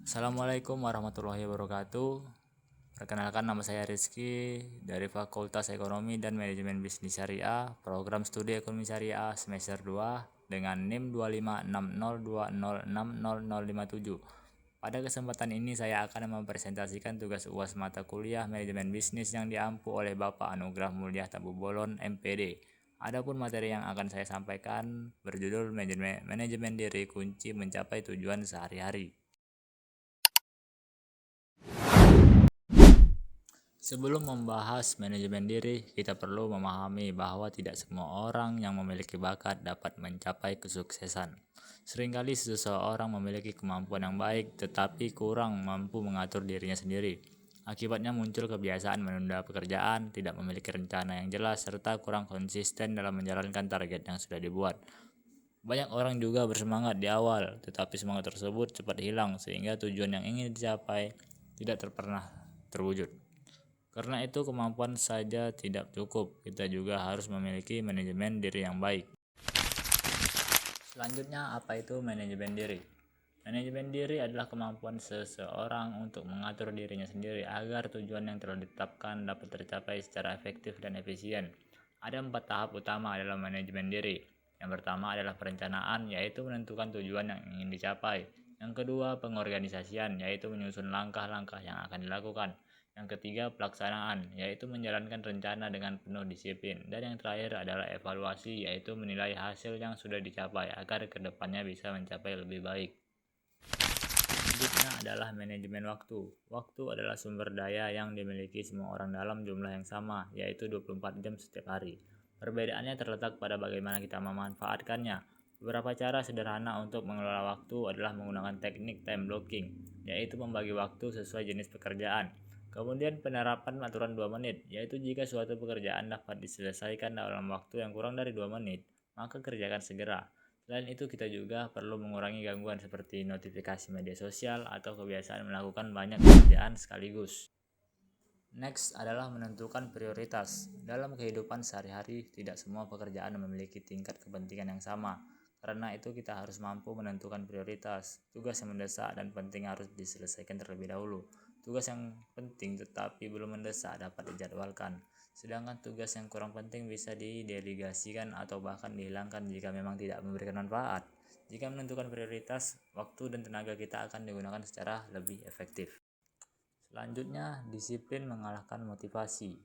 Assalamualaikum warahmatullahi wabarakatuh. Perkenalkan, nama saya Rizky dari Fakultas Ekonomi dan Manajemen Bisnis Syariah, Program Studi Ekonomi Syariah semester 2 dengan NIM 256020600057. Pada kesempatan ini saya akan mempresentasikan tugas UAS mata kuliah Manajemen Bisnis yang diampu oleh Bapak Anugrah Mulyah Tabubolon MPD. Adapun materi yang akan saya sampaikan berjudul Manajemen Diri Kunci Mencapai Tujuan Sehari-hari. Sebelum membahas manajemen diri, kita perlu memahami bahwa tidak semua orang yang memiliki bakat dapat mencapai kesuksesan. Seringkali seseorang memiliki kemampuan yang baik tetapi kurang mampu mengatur dirinya sendiri. Akibatnya muncul kebiasaan menunda pekerjaan, tidak memiliki rencana yang jelas, serta kurang konsisten dalam menjalankan target yang sudah dibuat. Banyak orang juga bersemangat di awal, tetapi semangat tersebut cepat hilang sehingga tujuan yang ingin dicapai tidak pernah terwujud. Karena itu kemampuan saja tidak cukup, kita juga harus memiliki manajemen diri yang baik. Selanjutnya, apa itu manajemen diri? Manajemen diri adalah kemampuan seseorang untuk mengatur dirinya sendiri agar tujuan yang telah ditetapkan dapat tercapai secara efektif dan efisien. Ada 4 tahap utama dalam manajemen diri. Yang pertama adalah perencanaan, yaitu menentukan tujuan yang ingin dicapai. Yang kedua, pengorganisasian, yaitu menyusun langkah-langkah yang akan dilakukan. Yang ketiga, pelaksanaan, yaitu menjalankan rencana dengan penuh disiplin. Dan yang terakhir adalah evaluasi, yaitu menilai hasil yang sudah dicapai agar kedepannya bisa mencapai lebih baik. Selanjutnya adalah manajemen waktu. Waktu adalah sumber daya yang dimiliki semua orang dalam jumlah yang sama, yaitu 24 jam setiap hari. Perbedaannya terletak pada bagaimana kita memanfaatkannya. Beberapa cara sederhana untuk mengelola waktu adalah menggunakan teknik time blocking, yaitu membagi waktu sesuai jenis pekerjaan. Kemudian penerapan aturan 2 menit, yaitu jika suatu pekerjaan dapat diselesaikan dalam waktu yang kurang dari 2 menit, maka kerjakan segera. Selain itu, kita juga perlu mengurangi gangguan seperti notifikasi media sosial atau kebiasaan melakukan banyak pekerjaan sekaligus. Next adalah menentukan prioritas. Dalam kehidupan sehari-hari, tidak semua pekerjaan memiliki tingkat kepentingan yang sama. Karena itu kita harus mampu menentukan prioritas. Tugas yang mendesak dan penting harus diselesaikan terlebih dahulu. Tugas yang penting tetapi belum mendesak dapat dijadwalkan. Sedangkan tugas yang kurang penting bisa didelegasikan atau bahkan dihilangkan jika memang tidak memberikan manfaat. Jika menentukan prioritas, waktu dan tenaga kita akan digunakan secara lebih efektif. Selanjutnya, disiplin mengalahkan motivasi.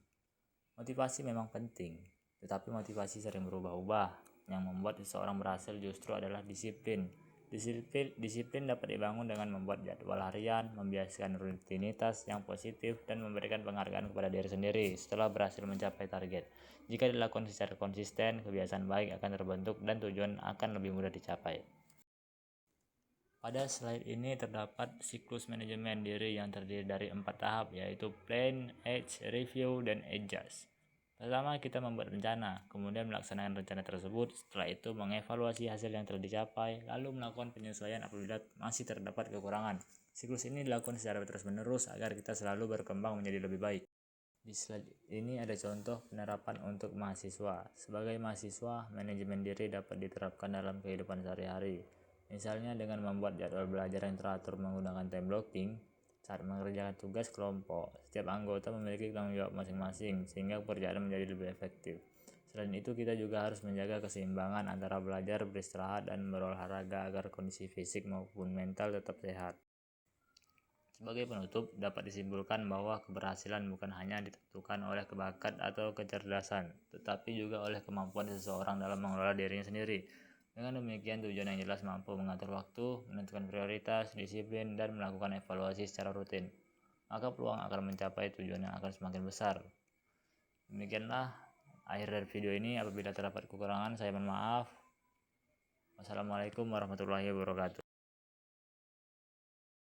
Motivasi memang penting, tetapi motivasi sering berubah-ubah. Yang membuat seseorang berhasil justru adalah disiplin. Disiplin dapat dibangun dengan membuat jadwal harian, membiasakan rutinitas yang positif, dan memberikan penghargaan kepada diri sendiri setelah berhasil mencapai target. Jika dilakukan secara konsisten, kebiasaan baik akan terbentuk dan tujuan akan lebih mudah dicapai. Pada slide ini terdapat siklus manajemen diri yang terdiri dari 4 tahap, yaitu plan, act, review, dan adjust. Pertama, kita membuat rencana, kemudian melaksanakan rencana tersebut. Setelah itu, mengevaluasi hasil yang telah dicapai, lalu melakukan penyesuaian apabila masih terdapat kekurangan. Siklus ini dilakukan secara terus-menerus agar kita selalu berkembang menjadi lebih baik. Di slide ini ada contoh penerapan untuk mahasiswa. Sebagai mahasiswa, manajemen diri dapat diterapkan dalam kehidupan sehari-hari. Misalnya dengan membuat jadwal belajar yang teratur menggunakan time blocking. Saat mengerjakan tugas kelompok, setiap anggota memiliki tanggung jawab masing-masing sehingga pekerjaan menjadi lebih efektif. Selain itu, kita juga harus menjaga keseimbangan antara belajar, beristirahat, dan berolahraga agar kondisi fisik maupun mental tetap sehat. Sebagai penutup, dapat disimpulkan bahwa keberhasilan bukan hanya ditentukan oleh bakat atau kecerdasan, tetapi juga oleh kemampuan seseorang dalam mengelola dirinya sendiri. Dengan demikian, tujuan yang jelas mampu mengatur waktu, menentukan prioritas, disiplin, dan melakukan evaluasi secara rutin. Maka peluang akan mencapai tujuan yang akan semakin besar. Demikianlah akhir dari video ini. Apabila terdapat kekurangan, saya mohon maaf. Wassalamualaikum warahmatullahi wabarakatuh.